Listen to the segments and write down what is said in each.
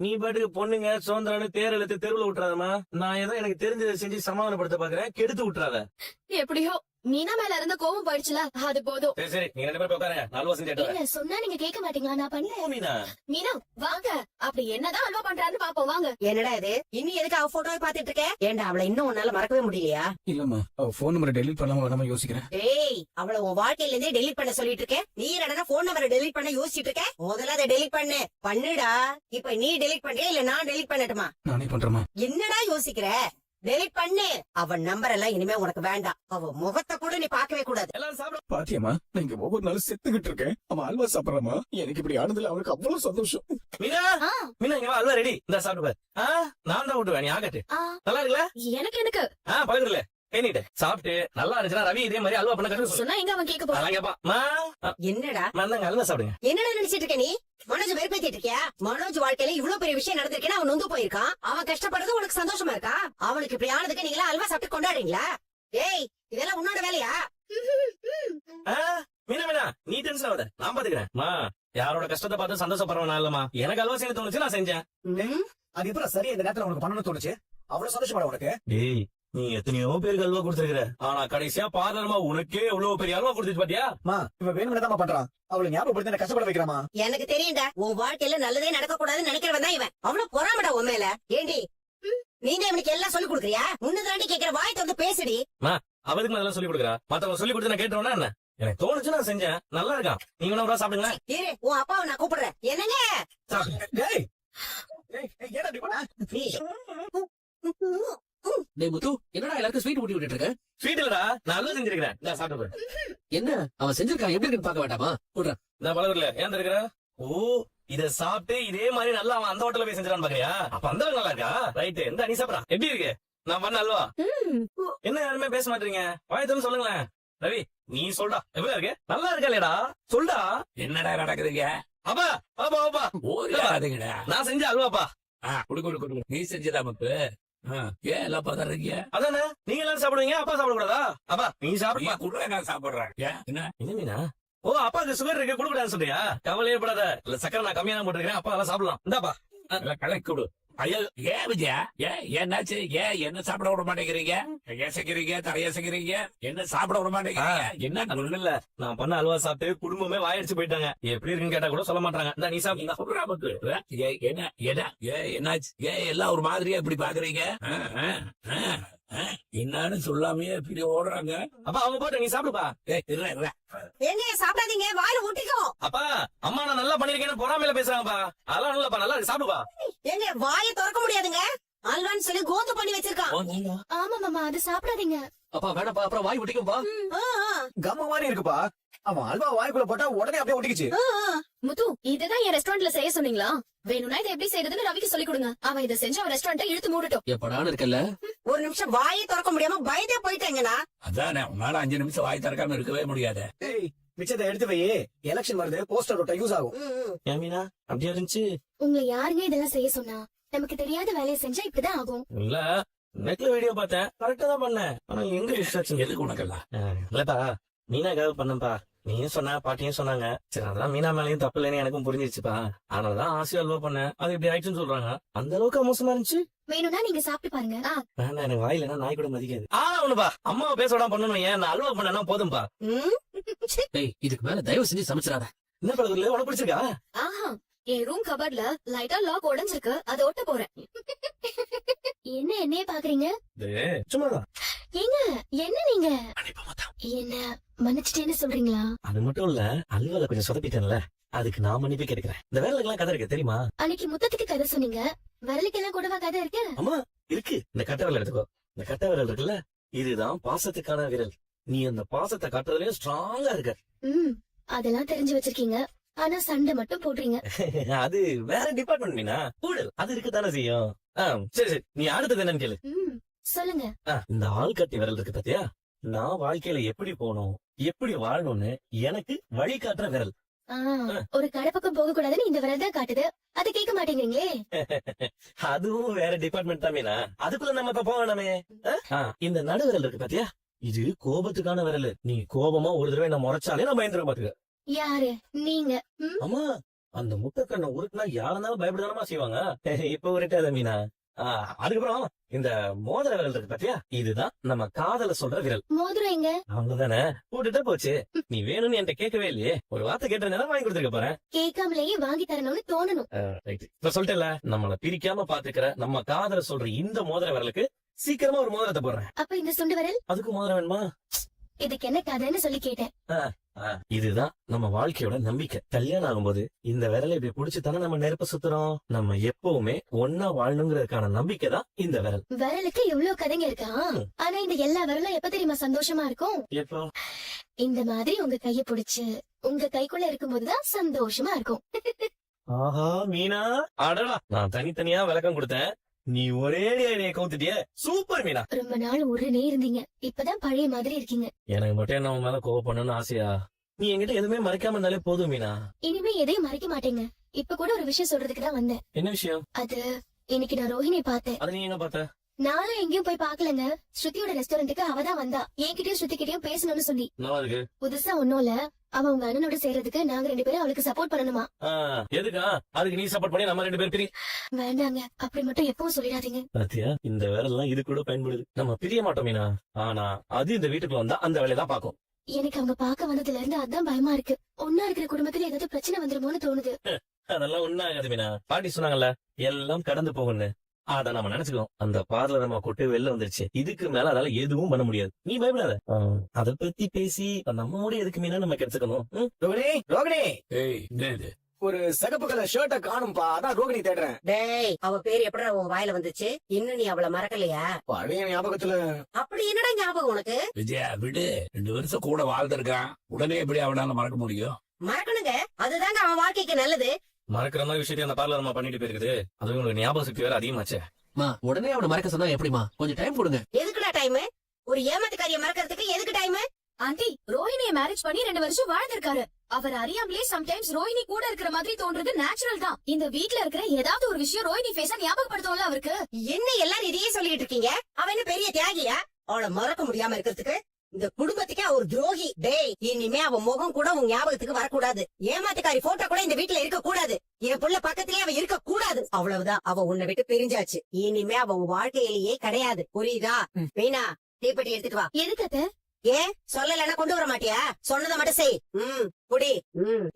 நீ பாட்டுக்கு பொண்ணுங்க சுதந்திரம்னு தேர் இழுத்து தெருவுல விட்டுறாதமா. நான் ஏதோ எனக்கு தெரிஞ்சதை செஞ்சு சமாதானப்படுத்த பாக்குறேன், கெடுத்து விட்டுறாத. எப்படியோ மீனா மேல இருந்த கோவம் போயிடுச்சுல, அது போதும். சரி சரி, நீங்க 2 பேரும் போய் உட்காருங்க, நான் அல்வா செஞ்சு எடுத்து வரேன். இல்ல சொன்னா நீங்க கேட்க மாட்டீங்களா? நான் பண்ணல. மீனா மீனா வாங்க, அப்படி என்னதான் அல்வா பண்றாருன்னு பாப்போம் வாங்க. என்னடா இது இன்னும் எதுக்கு அவ போட்டோவை பாத்துட்டு இருக்க? ஏண்டா அவளை இன்னும் உன்னால மறக்கவே முடியலையா? இல்லம்மா, அவ போன் நம்பரை டெலிட் பண்ணாம வேணாம யோசிக்கிறேன். ஏய், அவளை உன் வாழ்க்கையில இருந்தே டெலிட் பண்ண சொல்லிட்டு இருக்க. நீ என்னடா போன் நம்பரை டெலிட் பண்ண யோசிச்சுட்டு இருக்க? முதல்ல அதை டெலிட் பண்ணுடா. இப்ப நீ டெலிட் பண்றியா இல்ல நான் டெலிட் பண்ணட்டுமா? நானே பண்றேமா. என்னடா யோசிக்கிற? டெலிட் பண்ணு. அவன் நம்பர் எல்லாம் இனிமே உனக்கு வேண்டாம். அவ முகத்தை கூட நீ பாக்கவே கூடாது. எல்லாரும் சாப்பிட. பாத்தியம்மா, நான் இங்க ஒவ்வொரு நாளும் செத்துக்கிட்டு இருக்கேன். அவன் அல்வா சாப்பிடறாமா? எனக்கு இப்படி ஆனதுல அவனுக்கு அவ்வளவு சந்தோஷம். மீனா மீனா, இங்க வா, அல்வா ரெடி. இந்த சாப்பிட்டு பாரு. நான் தான் விட்டுவேன், நீ ஆகட்டு. நல்லா இருக்குல்ல? எனக்கு பழகுதுல கேனிட்டு சாப்பிட்டு நல்லா இருந்துச்சுன்னா ரவி இதே மாதிரி அல்வா பண்ண கட்டு சொன்னா எங்க அவன் கேட்க போறான்? கேப்பா. என்னடா மறந்தாங்க, அல்வா சாப்பிடுங்க. என்னடா நினைச்சிட்டு இருக்க நீ? மனோஜ் வெறுப்பேத்திட்டு இருக்கியா? மனோஜ் வாழ்க்கையில இவ்வளவு பெரிய விஷயம் நடந்திருக்கேன்னு அவன் நொந்து போயிருக்கான். அவன் கஷ்டப்படுறது உனக்கு சந்தோஷமா இருக்கா? அவனுக்கு இப்படி ஆனதுக்கு நீங்களா அல்வா சாப்பிட்டு கொண்டாடுறீங்களா? ஏய், இதெல்லாம் உன்னோட வேலையா? மீனா மீனா, நீ டென்ஷன் ஆகாத, நான் பாத்துக்கிறேன். யாரோட கஷ்டத்தை பார்த்து சந்தோஷப்படுறவன் நான் இல்லம்மா. எனக்கு அல்வா செய்ய தோணுச்சு, நான் செஞ்சேன். அது எப்ப சரி இந்த நேரத்துல உனக்கு பண்ணணும்னு தோணுச்சு? அவ்வளவு சந்தோஷப்பட உனக்கு? டேய், நீ எத்தனையோ பேருக்கு அல்வா கொடுத்துருக்கிற, ஆனா கடைசியா பாதரமா உனக்கே எவ்வளவு பெரிய அல்வா கொடுத்துச்சு பாத்தியா? இவன் வேணும்னு பண்றான். அவளை ஞாபகப்படுத்தி என்ன கஷ்டப்பட வைக்கிறாமா? எனக்கு தெரியும்டா, உன் வாழ்க்கையில நல்லதே நடக்க கூடாதுன்னு நினைக்கிறவன் தான் இவன். அவ்வளவு பொறாமடா உன் மேல. ஏண்டி நீங்க இவனுக்கு எல்லாம் சொல்லி கொடுக்குறியா? முன்னதாண்டி கேக்குற வாய் வந்து பேசுடி. அவதுக்கு அதெல்லாம் சொல்லி கொடுக்குறா, மத்தவங்க சொல்லி கொடுத்து நான் கேட்டோம்னா என்ன? எனக்கு தோணுச்சு, நான் செஞ்சேன். நல்லா இருக்கான். நீங்க வேணா சாப்பிடுங்க. இரு, உன் அப்பாவை நான் கூப்பிடுறேன். என்னங்க? டேய், ஏடா இப்படி பண்ண? டேய் முத்து, என்னடா எல்லாருக்கும் ஸ்வீட் ஊட்டி விட்டுட்டு இருக்க? ஸ்வீட் இல்லடா, நான் அல்வா செஞ்சிருக்கிறேன். நான் சாப்பிட்டு போறேன். என்ன அவன் செஞ்சிருக்கான், எப்படி இருக்குன்னு பார்க்க வேண்டாமா? போடுறேன். நான் பழகுல ஏன் இருக்கிற? ஓ, இத சாப்பிட்டு இதே மாதிரி நல்லா அவன் அந்த ஹோட்டல்ல போய் செஞ்சிடான்னு பாக்குறியா? அப்ப அந்த அளவுக்கு நல்லா இருக்கா? ரைட், எந்த நீ சாப்பிடா. எப்படி இருக்கு நான் பண்ண அல்வா? என்ன யாருமே பேச மாட்டீங்க? வாயத்தன்னு சொல்லுங்களேன். ரவி, நீ சொல்டா, எப்படி இருக்கு? நல்லா இருக்கா இல்லடா? சொல்டா. என்னடா நடக்குதுங்க? அப்பா பாப்பா பாப்பா, ஓடாதீங்கடா. நான் செஞ்ச அல்வாப்பா. குடு நீ செஞ்சதா மப்பு? ஏன் எல்லாம் பதறீங்க? அதானே, நீங்க எல்லாரும் சாப்பிடுவீங்க, அப்பா சாப்பிட கூடாதா? அப்பா நீ சாப்பிடுப்பா. குடுற, நான் சாப்பிடுறேன். என்ன என்ன மீனா? ஓ, அப்பாக்கு சுகர் இருக்கு, கொடுக்கூடாதுன்னு சொல்றியா? கவலையே படாத, இல்ல சக்கரை நான் கம்மியா தான் போட்டுருக்கேன். அப்பா அதெல்லாம் சாப்பிடலாம். இந்தாப்பா. கலக்கி கொடு. ஐயோ, ஏன் விஜயா? என்னாச்சு? என்ன சாப்பிட விட மாட்டேங்கிறீங்க? ஏசைக்கிறீங்க, தரையசைக்கிறீங்க, என்ன சாப்பிட விட மாட்டேங்கிறீங்க? என்ன ஒண்ணு இல்ல, நான் பண்ண அல்வா சாப்பிட்டு குடும்பமே வாயடிச்சு போயிட்டாங்க. எப்படி இருக்குன்னு கேட்டா கூட சொல்ல மாட்டாங்க. இந்த நீ சாப்பிட்டா சொல்றா மக்கு. என்னாச்சு? எல்லாம் ஒரு மாதிரியா இப்படி பாக்குறீங்க? என்னன்னு சொல்லாமையே இப்படி ஓடுறாங்க. அப்பா அவங்க போட்டு நீ சாப்பிடுப்பா. ஏங்க சாப்பிடாதீங்க, வாயில ஊட்டிக்கும். அப்பா, அம்மா நான் நல்லா பண்ணிருக்கேன்னு பொறாமையில பேசுறாங்கப்பா. அதெல்லாம் இல்லப்பா, நல்லா இருக்கு, சாப்பிடுப்பா. ஏங்க வாயை திறக்க முடியாதுங்க. அல்வான்னு சொல்லி கோந்து பண்ணி வச்சிருக்கான். ஆமா மாமா, அது சாப்பிடாதீங்க. அப்பா வேணாப்பா, அப்புறம் வாய் ஒட்டிக்கும்பா. கம்ம மாதிரி இருக்குப்பா. அவன் அல்வா வாய்க்குள்ள போட்டா உடனே அப்படியே ஒட்டிக்கிச்சு. முத்து, இதுதான் என் ரெஸ்டாரண்ட்ல செய்ய சொன்னீங்களா? வேணும்னா இதை எப்படி செய்யறதுன்னு ரவிக்கு சொல்லி கொடுங்க. அவன் இதை செஞ்சு அவன் ரெஸ்டாரண்ட்டை இழுத்து மூடட்டும். எப்படான்னு இருக்கல்ல. ஒரு நிமிஷம் வாயை திறக்க முடியாம பயந்தே போயிட்டேங்கண்ணா. அதானே, உன்னால 5 நிமிஷம் வாய் திறக்காம இருக்கவே முடியாது. மிச்சத்தை எடுத்து வை, எலெக்ஷன் வருது, போஸ்டர் ஒட்ட யூஸ் ஆகும். ஏமீனா அப்படியே இருந்துச்சு. உங்களை யாருங்க இதெல்லாம் செய்ய சொன்னா? நமக்கு தெரியாத வேலையை செஞ்சா இப்படிதான் ஆகும். இல்ல, நெட்ல வீடியோ பார்த்தேன், கரெக்டா தான் பண்ணேன். ஆனா எங்க டிஸ்ட்ராக்ஷன்? எதுக்கு உனக்கெல்லாம்? இல்லப்பா, மீனாக்காக பண்ணப்பா. நீயும் சொன்ன, பாட்டியும் சொன்னாங்க. சரி, அதெல்லாம் மீனா மேலையும் தப்பு இல்லைன்னு எனக்கும் புரிஞ்சிருச்சுப்பா. அதனாலதான் ஆசையா அல்வா பண்ணேன். அது இப்படி ஆயிடுச்சுன்னு சொல்றாங்க. அந்த அளவுக்கு மோசமா இருந்துச்சு. வேணும்னா நீங்க சாப்பிட்டு பாருங்க. வேணா, எனக்கு வாயிலனா நாய் கூட மதிக்காது. ஒண்ணுப்பா, அம்மாவை பேச விடாம பண்ணணும். ஏன் நான் அல்வா பண்ணா போதும்பா. டேய், இதுக்கு மேல தயவு செஞ்சு சமைச்சிடாத. என்ன பழகுல உனக்கு பிடிச்சிருக்கா? ஆஹா, என் ரூம் கபர்ட்ல லைட்டா லாக் உடைஞ்சிருக்கு, அதை ஒட்ட போறேன். என்ன என்னைய பாக்குறீங்க? சும்மாதான். ஏங்க என்ன நீங்க என்ன மன்னிச்சிட்டேன்னு சொல்றீங்களா? அது மட்டும் இல்ல, அல்வால கொஞ்சம் சொதப்பிட்டேன்ல, அதுக்கு நான் மன்னிப்பு கேட்கிறேன். இந்த வேலைக்கெல்லாம் கதை இருக்கு தெரியுமா? அன்னைக்கு முத்தத்துக்கு கதை சொன்னீங்க, விரலுக்கெல்லாம் கூடவா கதை இருக்கு? அம்மா இருக்கு. இந்த கட்டை விரல் எடுத்துக்கோ. இந்த கட்டை விரல் இருக்குல்ல, இதுதான் பாசத்துக்கான விரல். நீ அந்த பாசத்தை காட்டுறதுலயும் ஸ்ட்ராங்கா இருக்க. அதெல்லாம் தெரிஞ்சு வச்சிருக்கீங்க. ஆனா சண்டை மட்டும் போடுறீங்க. அது வேற டிபார்ட்மெண்ட் மீனா. கூடல் அது இருக்குதானே செய்யும். சரி சரி, நீ அடுத்தது என்னன்னு கேளு. சொல்லுங்க. இந்த ஆள்கட்டி விரல் இருக்கு பாத்தியா? நான் வாழ்க்கையில எப்படி போகணும், எப்படி வாழணும்னு எனக்கு வழி காட்டுற விரல். ஒரு கடை பக்கம் போக கூடாதுன்னு இந்த விரல் தான் காட்டுது. அதை கேட்க மாட்டேங்கிறீங்களே. அதுவும் வேற டிபார்ட்மெண்ட் தான் மீனா. அதுக்குள்ள நம்ம இப்ப போக வேணாமே. இந்த நடு விரல் இருக்கு பாத்தியா? இது கோபத்துக்கான விரல். நீ கோபமா ஒரு தடவை என்ன முறைச்சாலே நான் பயந்துருவேன் பாத்துக்க. யாரு நீங்க? அம்மா, அந்த முட்டைக்கண்ணை உருட்டுனா யாருந்தாலும் பயப்படதானமா செய்வாங்க. இப்ப உருட்டாத மீனா. அதுக்கப்புறம் இந்த மோதிர விரல் இருக்கு பாத்தியா, இதுதான் நம்ம காதல சொல்ற விரல். மோதிரம் எங்க? அவ்வளவுதானே, போட்டுட்டா போச்சு. நீ வேணும்னு என்கிட்ட கேட்கவே இல்லையே, ஒரு வார்த்தை கேட்டதுனால வாங்கி கொடுத்துருக்க போறேன். கேட்காமலேயே வாங்கி தரணும்னு தோணணும். இப்ப சொல்லிட்டேன்ல, நம்மள பிரிக்காம பாத்துக்கிற நம்ம காதல சொல்ற இந்த மோதிர விரலுக்கு சீக்கிரமா ஒரு மோதிரத்தை போடுறேன். அப்ப இந்த சுண்டு விரல் அதுக்கு மோதிரம் வேணுமா? இதுக்கு என்ன கதைன்னு சொல்லி கேட்டேன். இதுதான் நம்ம வாழ்க்கையோட நம்பிக்கை. கல்யாணம் ஆகும்போது இந்த விரலை இப்படி புடிச்சு தானே நம்ம நெருப்ப சுத்துறோம். நம்ம எப்பவுமே ஒன்னா வாழணுங்கிறதுக்கான நம்பிக்கை தான் இந்த விரல். விரலுக்கு இவ்வளவு கதைங்க இருக்கா? ஆனா இந்த எல்லா விரலும் எப்ப தெரியுமா சந்தோஷமா இருக்கும்? எப்போ? இந்த மாதிரி உங்க கைய புடிச்சு உங்க கைக்குள்ள இருக்கும்போதுதான் சந்தோஷமா இருக்கும். ஆஹா மீனா, அடடா, நான் தனித்தனியா விளக்கம் கொடுத்தேன், நீ ஒரே என்னைய கவுத்துட்டிய. சூப்பர் மீனா. ரொம்ப நாள் உடனே இருந்தீங்க, இப்பதான் பழைய மாதிரி இருக்கீங்க. எனக்கு மட்டும் என்ன உன் மேல கோவம் பண்ணணும்னு ஆசையா? நீ என்கிட்ட எதுவுமே மறைக்காம இருந்தாலே போதும் மீனா. இனிமே எதையும் மறைக்க மாட்டேங்க. இப்ப கூட ஒரு விஷயம் சொல்றதுக்கு தான் வந்தேன். என்ன விஷயம்? அது இன்னைக்கு நான் ரோஹிணியை பார்த்தேன். அது நீ எங்க பார்த்த? நானும் எங்கேயும் போய் பாக்கலங்க. ஸ்ருதியோட ரெஸ்டாரண்ட்டுக்கு அவ தான் வந்தா. என்கிட்டயும் ஸ்ருதி கிட்டயும் பேசணும்னு சொல்லி. நல்லா இருக்கு. புதுசா ஒண்ணும் இல்ல, அவ உங்க அண்ணனோட சேர்றதுக்கு நாங்க 2 பேரும் அவளுக்கு சப்போர்ட் பண்ணணுமா. எதுக்கா? அதுக்கு நீ சப்போர்ட் பண்ணி நம்ம 2 பேர் பிரி. வேண்டாங்க, அப்படி மட்டும் எப்பவும் சொல்லிடாதீங்க. பாத்தியா, இந்த விரல்லாம் இது கூட பயன்படுது. நம்ம பிரிய மாட்டோம் மீனா, ஆனா அது இந்த வீட்டுக்குள்ள வந்தா அந்த வேலையை தான் பாக்கும். எனக்கு அவங்க பாக்க வந்ததுல இருந்து அதான் பயமா இருக்கு. ஒன்னா இருக்கிற குடும்பத்துல ஏதாவது பிரச்சனை வந்துருமோன்னு தோணுது. அதெல்லாம் ஒண்ணும் ஆகாது மீனா. பாட்டி சொன்னாங்கல்ல, எல்லாம் கடந்து போகும்னு. அத நம்ம நினைச்சுக்கோம். அந்த பார்லர் நம்ம கொட்டு வெளில வந்துருச்சு, இதுக்கு மேல அதால எதுவும் பண்ண முடியாது. நீ பயப்படாத. அத பத்தி பேசி நம்ம மூடி எதுக்கு மீனா நம்ம கெடுத்துக்கணும். ரோகிணி, ரோகிணி, ஏய் என்ன இது? ஒரு சிகப்பு கலர் ஷர்ட்ட காணும்பா, அதான் ரோகிணி தேடுறேன். டேய், அவ பேர் எப்படா உன் வாயில வந்துச்சு? இன்னும் நீ அவள மறக்கலையா? பழைய ஞாபகத்துல அப்படி என்னடா ஞாபகம் உனக்கு? விஜயா விடு, 2 வருஷம் கூட வாழ்ந்திருக்கான், உடனே எப்படி அவனால மறக்க முடியும்? மறக்கணுங்க, அதுதாங்க அவன் வாழ்க்கைக்கு நல்லது. மறக்கிற மாதிரி விஷயத்தையும் அந்த பார்லர் நம்ம பண்ணிட்டு போயிருக்குது. அதுவும் உங்களுக்கு ஞாபக சக்தி வேற அதிகமாச்சே. உடனே அவனை மறக்க சொன்னா எப்படிமா? கொஞ்சம் டைம் கொடுங்க. எதுக்குடா டைம்? ஒரு ஏமாத்துக்காரிய மறக்கிறதுக்கு எதுக்கு டைம்? ஆண்டி, ரோஹிணியை மேரேஜ் பண்ணி 2 வருஷம் வாழ்ந்திருக்காரு. அவர் அறியாமலே சம்டைம்ஸ் ரோஹிணி கூட இருக்கிற மாதிரி தோன்றது நேச்சுரல் தான். இந்த வீட்ல இருக்கிற ஏதாவது ஒரு விஷயம் ரோஹிணி ஃபேஸா ஞாபகப்படுத்தும்ல அவருக்கு. என்ன எல்லாரும் இதையே சொல்லிட்டு இருக்கீங்க? அவன் என்ன பெரிய தியாகியா? அவளை மறக்க முடியாம இருக்கிறதுக்கு? இந்த குடும்பத்துக்கே ஒரு துரோகி. டேய், இனிமே அவன் முகம் கூட உன் ஞாபகத்துக்கு வரக்கூடாது. ஏமாத்துக்காரி போட்டோ கூட இந்த வீட்டுல இருக்க கூடாது. என் புள்ள பக்கத்திலேயே அவ இருக்க கூடாது. அவ்வளவுதான், அவ உன்னை விட்டு பிரிஞ்சாச்சு. இனிமே அவ உன் வாழ்க்கையிலேயே கிடையாது. புரியுதா? வீணா, தீப்பெட்டி எடுத்துட்டு வா. எதுக்கு? ஏன் சொல்லலன்னா கொண்டு வர மாட்டியா? சொன்னதை மட்டும் செய். குடி.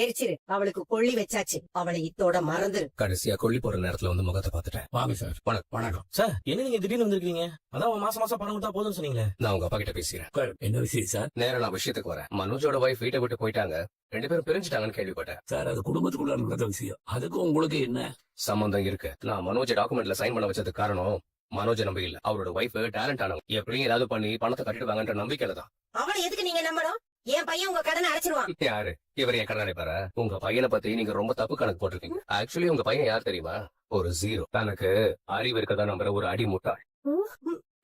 எரிச்சிரு. அவளுக்கு கொள்ளி வச்சாச்சு. அவளை இத்தோட மறந்துரு. கடைசியா கொல்லி போற நேரத்துல வந்து முகத்தை பாத்துட்டேன். வாங்க சார். வணக்கம். சார், என்ன நீங்க திடீர்னு வந்திருக்கீங்க? அதான் மாசம் மாசம் பணம் கொடுத்தா போதும்னு சொன்னீங்களே. நான் உங்க அப்பா கிட்ட பேசுறேன். உட்காரு. என்ன விஷயம் சார்? நேரா நான் விஷயத்துக்கு வரேன். மனோஜோட வைஃப் வீட்டை விட்டு போயிட்டாங்க, 2 பேரும் பிரிஞ்சுட்டாங்கன்னு கேள்விப்பட்டேன். சார், அது குடும்பத்துக்குள்ள நடந்த விஷயம், அதுக்கு உங்களுக்கு என்ன சம்பந்தம் இருக்கு? நான் மனோஜ் டாக்குமெண்ட்ல சைன் பண்ண வச்சதுக்கு காரணம் மனோஜ நம்ப இல்ல, அவரோட வைஃப் டேலண்ட் ஆனவங்க. எப்படியும் ஏதாவது பண்ணி பணத்தை கட்டிடுவாங்கன்ற நம்பிக்கையில தான். அவளை எதுக்கு நீங்க நம்பணும்? என் பையன் உங்க கடனை அடைச்சிருவான். யாரு இவர்? என் கடன் அடைப்பாரா? உங்க பையனை பத்தி நீங்க ரொம்ப தப்பு கணக்கு போட்டிருக்கீங்க. ஆக்சுவலி உங்க பையன் யார் தெரியுமா? ஒரு 0. தனக்கு அறிவு இருக்கதான் நம்புற ஒரு அடி முட்டாள்.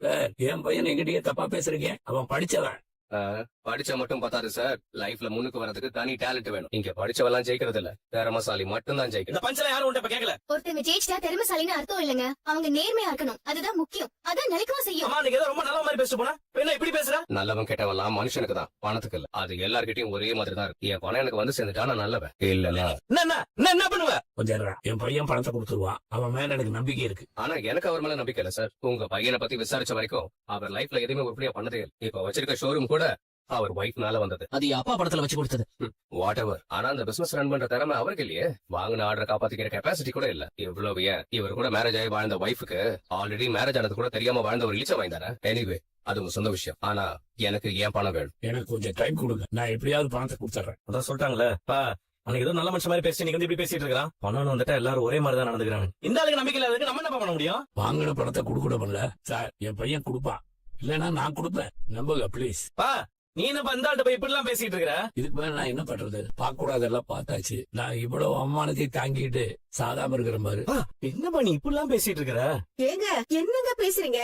சார், என் பையன் எங்கிட்டயே தப்பா பேசுறீங்க. அவன் படிச்சவன். படிச்சா மட்டும் பத்தாது சார், லைஃப்ல முன்னுக்கு வரதுக்கு தனி டேலண்ட் வேணும். இங்க படிச்சவெல்லாம் ஜெயிக்கிறது இல்ல, திறமசாலி மட்டும் தான் ஜெயிக்கணும். இந்த பஞ்சல யாரும் உன்ட்ட இப்ப கேட்கல. ஒருத்தங்க ஜெயிச்சா திறமைசாலின்னு அர்த்தம் இல்லங்க. அவங்க நேர்மையா இருக்கணும், அதுதான் முக்கியம். அதான் நிலைக்கவும் செய்யும். அம்மா, நீங்க ஏதோ ரொம்ப நல்ல மாதிரி பேசிட்டு போனா என்ன இப்படி பேசுற? நல்லவன் கெட்டவன்லாம் மனுஷனுக்கு தான், பணத்துக்கு இல்ல. அது எல்லார்கிட்டயும் ஒரே மாதிரி தான் இருக்கு. என் பணம் எனக்கு வந்து சேர்ந்துட்டா நான் நல்லவன். இல்லன்னா என்ன பண்ணுவ? கொஞ்சம் இருடா. என் பையன் பணத்தை கொடுத்துருவான், அவன் மேல எனக்கு நம்பிக்கை இருக்கு. ஆனா எனக்கு அவர் மேல நம்பிக்கை இல்ல சார். உங்க பையனை பத்தி விசாரிச்ச வரைக்கும் அவர் லைஃப்ல எதுவுமே உருப்படியா பண்ணதே இல்லை. இப்ப வச்சிருக்க ஷோரூம் கூட அவர் வைஃப்னால வந்தது. அது என் அப்பா படத்துல வச்சு கொடுத்தது. What ever. ஆனா அந்த பிசினஸ் ரன் பண்ற திறமை அவருக்கு இல்லையே. வாங்கின ஆர்டர் காப்பாத்திக்கிற கெப்பாசிட்டி கூட இல்ல. இவ்வளவு ஏன், இவர் கூட மேரேஜ் ஆகி வாழ்ந்த வைஃபுக்கு ஆல்ரெடி மேரேஜ் ஆனது கூட தெரியாம வாழ்ந்த ஒரு இழிச்ச வாய்ந்தானே. எனிவே, அது உங்க சொந்த விஷயம். ஆனா எனக்கு ஏன் பணம் வேணும்? எனக்கு கொஞ்சம் டைம் கொடுங்க, நான் எப்படியாவது பணத்தை கொடுத்துறேன். அதான் சொல்லிட்டாங்களே அன்னைக்கு ஏதோ நல்ல மனுஷன் மாதிரி பேசி நீங்க வந்து இப்படி பேசிட்டு இருக்கான். பணம் வந்துட்டா எல்லாரும் ஒரே மாதிரி தான் நடந்துக்கிறாங்க. இந்த ஆளுக்கு நம்பிக்கை இல்லாததுக்கு நம்ம என்ன பண்ண முடியும்? வாங்கின பணத்தை கொடுக்கணும்ல சார். என் பையன் கொடுப்பான், இல்லன்னா நான் கொடுப்பேன். நம்புங்க ப்ளீஸ். நீ என்ன இந்த ஆள்கிட்ட போய் இப்படி எல்லாம் பேசிட்டு இருக்கிற? இதுக்கு மேல நான் என்ன பண்றது? பார்க்க கூடாதெல்லாம் பார்த்தாச்சு. நான் இவ்வளவு அவமானத்தை தாங்கிட்டு சாதாம இருக்கிற மாதிரி. என்னப்பா நீ இப்படி எல்லாம் பேசிட்டு இருக்கிற? ஏங்க, என்னங்க பேசுறீங்க?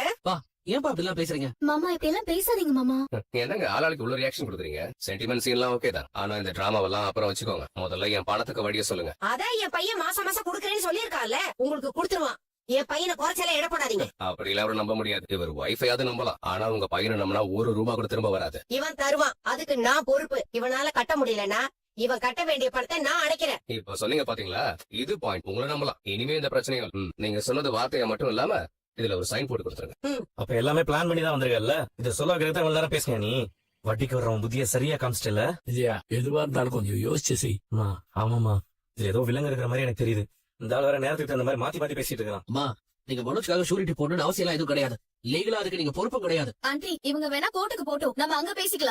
ஏன்பா அப்படி எல்லாம் பேசுறீங்க? மாமா, இப்படி எல்லாம் பேசாதீங்க மாமா. என்னங்க ஆளாளுக்கு உள்ள ரியாக்ஷன் கொடுக்குறீங்க? சென்டிமெண்ட் சீன்லாம் ஓகே தான், ஆனா இந்த டிராமாவெல்லாம் அப்புறம் வச்சுக்கோங்க. முதல்ல என் பணத்துக்கு வழிய சொல்லுங்க. அதான் என் பையன் மாசம் மாசம் குடுக்கறேன்னு சொல்லியிருக்கான்ல, உங்களுக்கு கொடுத்துருவான். என் பையனை குறைச்சால இடப்படாதீங்க. அப்படி எல்லாம் அவரை நம்ப முடியாது. இவர் வைஃபையாவது நம்பலாம், ஆனா உங்க பையனை நம்பினா 1 ரூபா கூட திரும்ப வராது. இவன் தருவான், அதுக்கு நான் பொறுப்பு. இவனால கட்ட முடியலன்னா இவன் கட்ட வேண்டிய பணத்தை நான் அடைக்கிறேன். இப்ப சொன்னீங்க பாத்தீங்களா, இது பாயிண்ட். உங்களை நம்பலாம். இனிமே இந்த பிரச்சனைகள் நீங்க சொன்னது வார்த்தையா மட்டும் இல்லாம இதுல ஒரு சைன் போட்டு கொடுத்துருங்க. அப்ப எல்லாமே பிளான் பண்ணி தான் வந்திருக்கல. இத சொல்ல வைக்கிறத இவ்வளவு நேரம் பேசுங்க நீ. வட்டிக்கு வர்றவன் புத்திய சரியா காமிச்சிட்டல. விஜயா, எதுவா இருந்தாலும் கொஞ்சம் யோசிச்சு செய். ஆமாமா, இது ஏதோ விலங்கு இருக்கிற மாதிரி எனக்கு தெரியுது. இந்த ஆள் வேற நேரத்துக்கு தகுந்த மாதிரி மாத்தி மாத்தி பேசிட்டு இருக்கான். அம்மா, நீங்க மனோஜ்காக ஷூரிட்டி போடணும்னு அவசியம் எல்லாம் எதுவும் கிடையாது. லீகலா அதுக்கு நீங்க பொறுப்பும் கிடையாது. ஆண்டி, இவங்க வேணா கோர்ட்டுக்கு போட்டோம், நம்ம அங்க பேசிக்கலாம்.